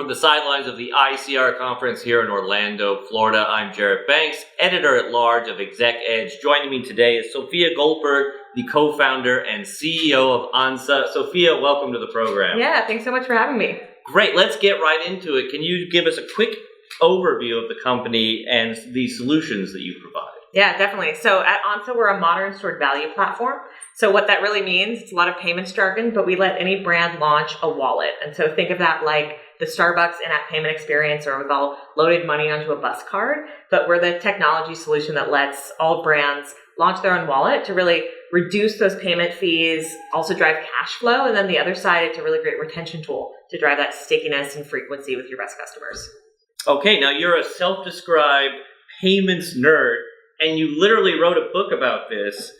from the sidelines of the ICR Conference here in Orlando, Florida. I'm Jarrett Banks, Editor-at-Large of Exec Edge. Joining me today is Sophia Goldberg, the co-founder and CEO of Ansa. Sophia, welcome to the program. Yeah, thanks so much for having me. Great, let's get right into it. Can you give us a quick overview of the company and the solutions that you provide? Yeah, definitely. So at Ansa, we're a modern stored value platform. So what that really means, it's a lot of payments jargon, but we let any brand launch a wallet. And so think of that like the Starbucks in-app payment experience, or with all loaded money onto a bus card. But we're the technology solution that lets all brands launch their own wallet to really reduce those payment fees, also drive cash flow. And then the other side, it's a really great retention tool to drive that stickiness and frequency with your best customers. Okay, now you're a self-described payments nerd, and you literally wrote a book about this.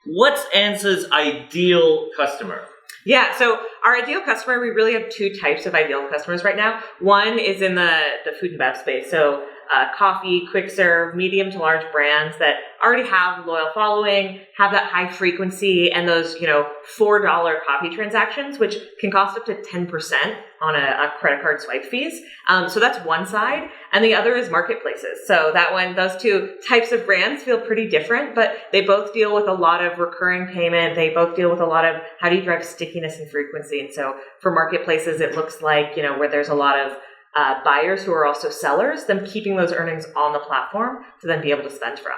What's Ansa's ideal customer? Yeah, so our ideal customer, we really have two types of ideal customers right now. One is in the food and bev space. So coffee, quick serve, medium to large brands that already have loyal following, have that high frequency, and those, $4 coffee transactions, which can cost up to 10% on a credit card swipe fees. So that's one side. And the other is marketplaces. So that one, those two types of brands feel pretty different, but they both deal with a lot of recurring payment. They both deal with a lot of how do you drive stickiness and frequency. And so for marketplaces, it looks like, where there's a lot of buyers who are also sellers, them keeping those earnings on the platform to then be able to spend from.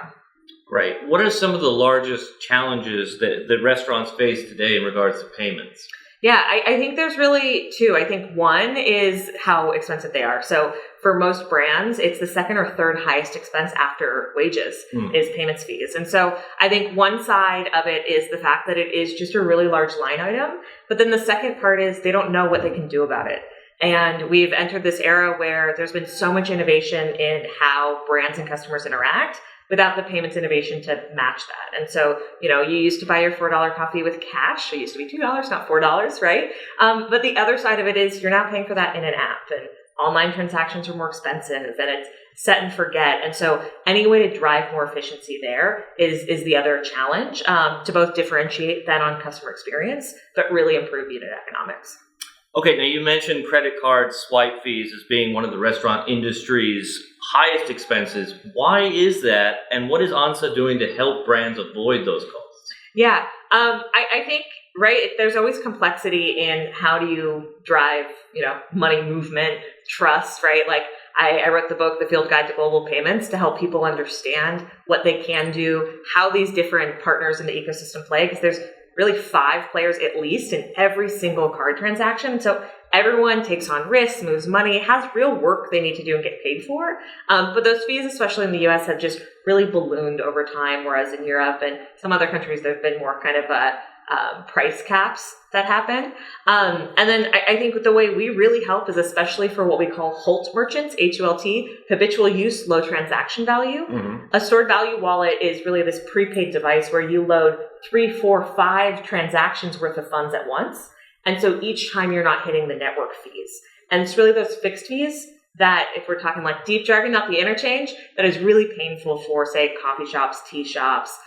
Right. What are some of the largest challenges that restaurants face today in regards to payments? Yeah, I think there's really two. I think one is how expensive they are. So for most brands, it's the second or third highest expense after wages is payments fees. And so I think one side of it is the fact that it is just a really large line item. But then the second part is they don't know what they can do about it. And we've entered this era where there's been so much innovation in how brands and customers interact without the payments innovation to match that. And so, you used to buy your $4 coffee with cash. It used to be $2, not $4, right? But the other side of it is you're now paying for that in an app, and online transactions are more expensive, and it's set and forget. And so any way to drive more efficiency there is the other challenge, to both differentiate that on customer experience, but really improve unit economics. Okay, now you mentioned credit card swipe fees as being one of the restaurant industry's highest expenses. Why is that, and what is Ansa doing to help brands avoid those costs? Yeah, I think, right, there's always complexity in how do you drive, money movement, trust, right? Like I wrote the book, The Field Guide to Global Payments, to help people understand what they can do, how these different partners in the ecosystem play, because there's really 5 players at least in every single card transaction. So everyone takes on risks, moves money, has real work they need to do and get paid for. But those fees, especially in the US, have just really ballooned over time, whereas in Europe and some other countries, there have been more kind of price caps that happen. And then I think the way we really help is especially for what we call HULT merchants, HULT, habitual use, low transaction value. A stored value wallet is really this prepaid device where you load 3, 4, 5 transactions worth of funds at once. And so each time you're not hitting the network fees. And it's really those fixed fees that, if we're talking like deep jargon, not the interchange, that is really painful for, say, coffee shops, tea shops,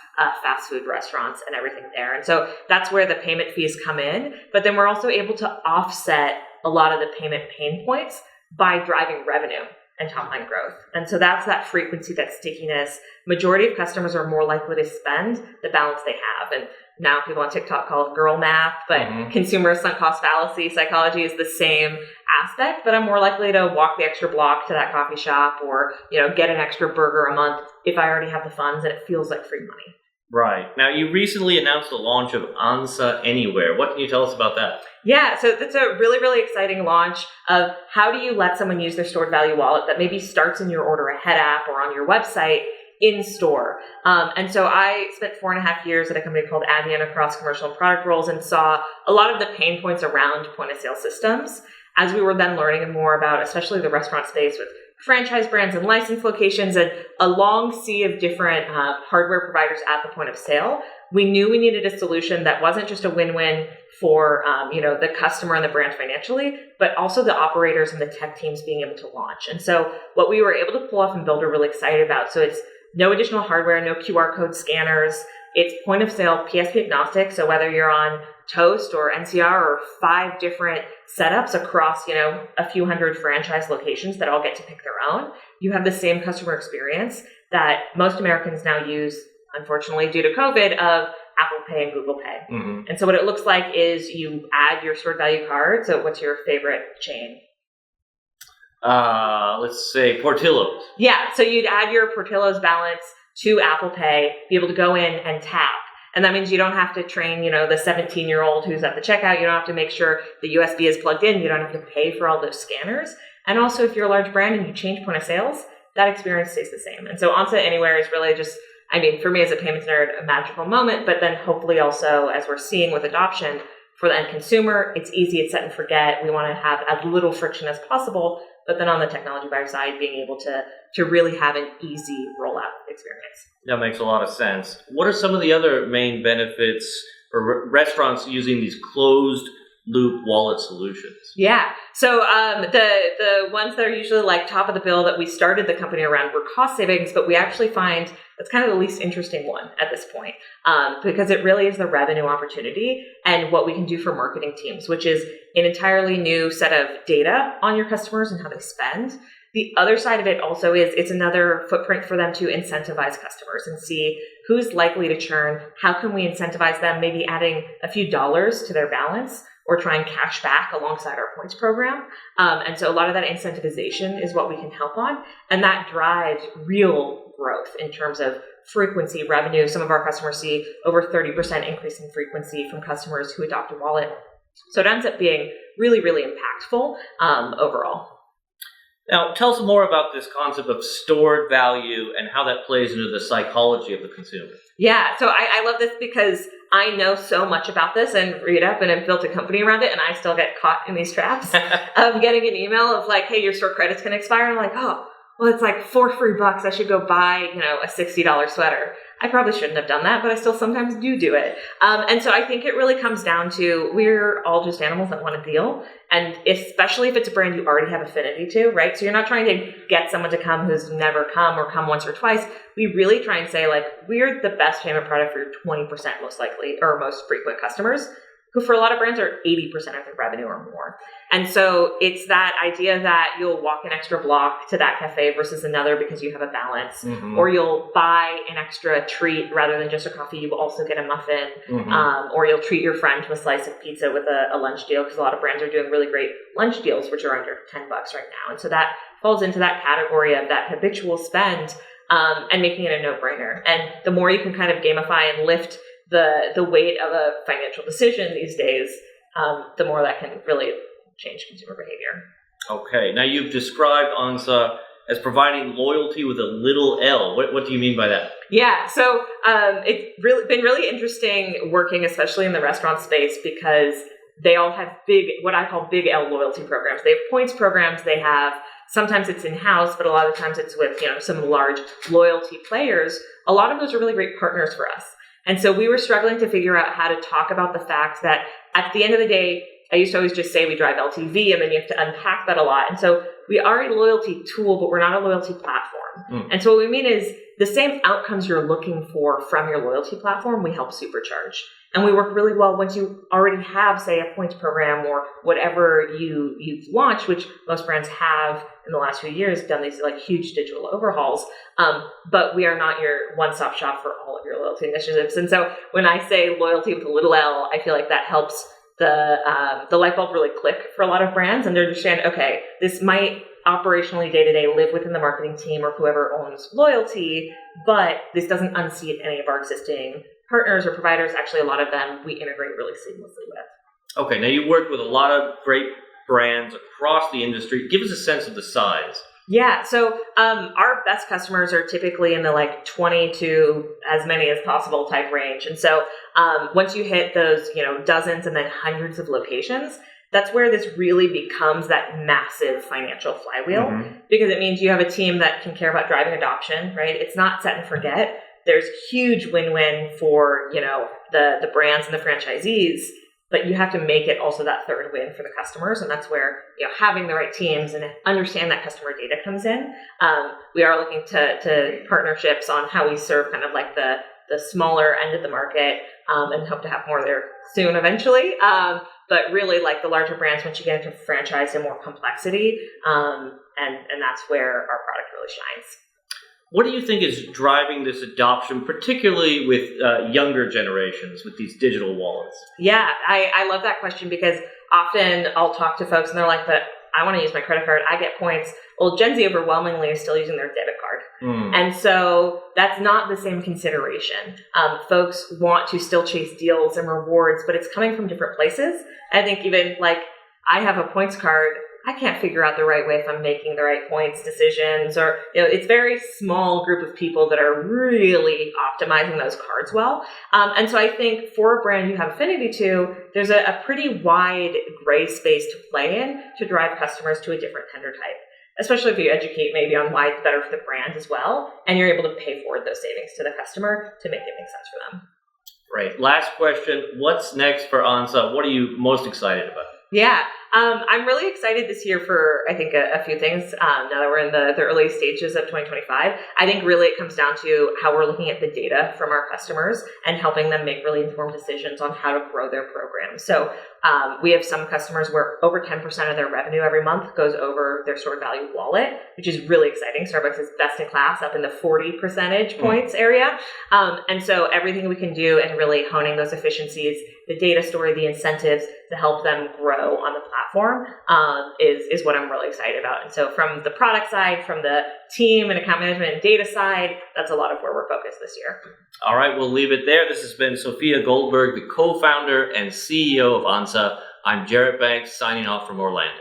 fast food restaurants, and everything there. And so that's where the payment fees come in. But then we're also able to offset a lot of the payment pain points by driving revenue and top line growth. And so that's that frequency, that stickiness. Majority of customers are more likely to spend the balance they have. And now people on TikTok call it girl math, but consumer sunk cost fallacy psychology is the same aspect. But I'm more likely to walk the extra block to that coffee shop, or, get an extra burger a month if I already have the funds and it feels like free money. Right. Now, you recently announced the launch of Ansa Anywhere. What can you tell us about that? Yeah, so that's a really, really exciting launch of how do you let someone use their stored value wallet that maybe starts in your order ahead app or on your website in store. And so I spent 4.5 years at a company called Adyen across commercial and product roles, and saw a lot of the pain points around point of sale systems as we were then learning more about, especially the restaurant space with franchise brands and license locations and a long sea of different hardware providers at the point of sale. We knew we needed a solution that wasn't just a win-win for the customer and the brand financially, but also the operators and the tech teams being able to launch. And so what we were able to pull off and build, we're really excited about. So it's no additional hardware, no QR code scanners. It's point of sale, PSP agnostic. So whether you're on Toast or NCR or 5 different setups across, a few hundred franchise locations that all get to pick their own, you have the same customer experience that most Americans now use, unfortunately, due to COVID, of Apple Pay and Google Pay. Mm-hmm. And so what it looks like is you add your stored value card. So what's your favorite chain? Let's say Portillo's. Yeah, so you'd add your Portillo's balance to Apple Pay, be able to go in and tap. And that means you don't have to train, the 17-year-old who's at the checkout. You don't have to make sure the USB is plugged in. You don't have to pay for all those scanners. And also, if you're a large brand and you change point of sales, that experience stays the same. And so Ansa Anywhere is really just, for me as a payments nerd, a magical moment. But then hopefully also, as we're seeing with adoption, for the end consumer, it's easy, it's set and forget. We want to have as little friction as possible. But then on the technology buyer side, being able to really have an easy rollout experience. That makes a lot of sense. What are some of the other main benefits for restaurants using these closed loop wallet solutions? Yeah. So the ones that are usually like top of the bill that we started the company around were cost savings, but we actually find that's kind of the least interesting one at this point, because it really is the revenue opportunity and what we can do for marketing teams, which is an entirely new set of data on your customers and how they spend. The other side of it also is it's another footprint for them to incentivize customers and see who's likely to churn. How can we incentivize them, maybe adding a few dollars to their balance or try and cash back alongside our points program. And so a lot of that incentivization is what we can help on. And that drives real growth in terms of frequency, revenue. Some of our customers see over 30% increase in frequency from customers who adopt a wallet. So it ends up being really, really impactful overall. Now, tell us more about this concept of stored value and how that plays into the psychology of the consumer. Yeah, so I love this because I know so much about this and read up and have built a company around it, and I still get caught in these traps of getting an email of like, hey, your store credits can expire. And I'm like, oh, well, it's like $4 free. I should go buy, a $60 sweater. I probably shouldn't have done that, but I still sometimes do it. And so I think it really comes down to we're all just animals that want a deal. And especially if it's a brand you already have affinity to, right? So you're not trying to get someone to come who's never come or come once or twice. We really try and say like, we're the best payment product for your 20% most likely or most frequent customers, who for a lot of brands are 80% of their revenue or more. And so it's that idea that you'll walk an extra block to that cafe versus another because you have a balance, or you'll buy an extra treat rather than just a coffee, you will also get a muffin, or you'll treat your friend to a slice of pizza with a lunch deal, because a lot of brands are doing really great lunch deals, which are under $10 right now. And so that falls into that category of that habitual spend, and making it a no-brainer. And the more you can kind of gamify and lift the weight of a financial decision these days, the more that can really change consumer behavior. Okay. Now, you've described Ansa as providing loyalty with a little L. What do you mean by that? Yeah. So it's been really interesting working, especially in the restaurant space, because they all have what I call big L loyalty programs. They have points programs. They have, sometimes it's in-house, but a lot of times it's with, some large loyalty players. A lot of those are really great partners for us. And so we were struggling to figure out how to talk about the fact that at the end of the day, I used to always just say we drive LTV, and then you have to unpack that a lot. And so we are a loyalty tool, but we're not a loyalty platform. And so what we mean is the same outcomes you're looking for from your loyalty platform, we help supercharge. And we work really well once you already have, say, a points program or whatever you've launched, which most brands have in the last few years done these like huge digital overhauls. But we are not your one-stop shop for all of your loyalty initiatives. And so when I say loyalty with a little L, I feel like that helps the light bulb really click for a lot of brands, and to understand, okay, this might operationally day-to-day live within the marketing team or whoever owns loyalty, but this doesn't unseat any of our existing partners or providers. Actually, a lot of them we integrate really seamlessly with. Okay, now you work with a lot of great brands across the industry. Give us a sense of the size. Yeah, so our best customers are typically in the like 20 to as many as possible type range. And so once you hit those, dozens and then hundreds of locations, that's where this really becomes that massive financial flywheel, because it means you have a team that can care about driving adoption, right? It's not set and forget. There's huge win-win for, the brands and the franchisees, but you have to make it also that third win for the customers. And that's where, having the right teams and understand that customer data comes in. We are looking to partnerships on how we serve kind of like the smaller end of the market, and hope to have more there soon eventually. But really, like the larger brands, once you get into franchise and more complexity, and that's where our product really shines. What do you think is driving this adoption, particularly with younger generations, with these digital wallets? Yeah, I love that question because often I'll talk to folks and they're like, but I want to use my credit card. I get points. Well, Gen Z overwhelmingly is still using their debit card. And so that's not the same consideration. Folks want to still chase deals and rewards, but it's coming from different places. I think even like I have a points card. I can't figure out the right way if I'm making the right points decisions, or it's a very small group of people that are really optimizing those cards well. And so I think for a brand you have affinity to, there's a pretty wide gray space to play in to drive customers to a different tender type, especially if you educate maybe on why it's better for the brand as well, and you're able to pay forward those savings to the customer to make it make sense for them. Right. Last question. What's next for Ansa? What are you most excited about? Yeah, I'm really excited this year for, I think, a few things. Now that we're in the early stages of 2025, I think really it comes down to how we're looking at the data from our customers and helping them make really informed decisions on how to grow their program. So we have some customers where over 10% of their revenue every month goes over their stored value wallet, which is really exciting. Starbucks is best in class up in the 40 percentage points area. And so everything we can do and really honing those efficiencies, the data story, the incentives to help them grow on the platform is what I'm really excited about. And so from the product side, from the team and account management and data side, that's a lot of where we're focused this year. All right, we'll leave it there. This has been Sophia Goldberg, the co-founder and CEO of Ansa. I'm Jarrett Banks, signing off from Orlando.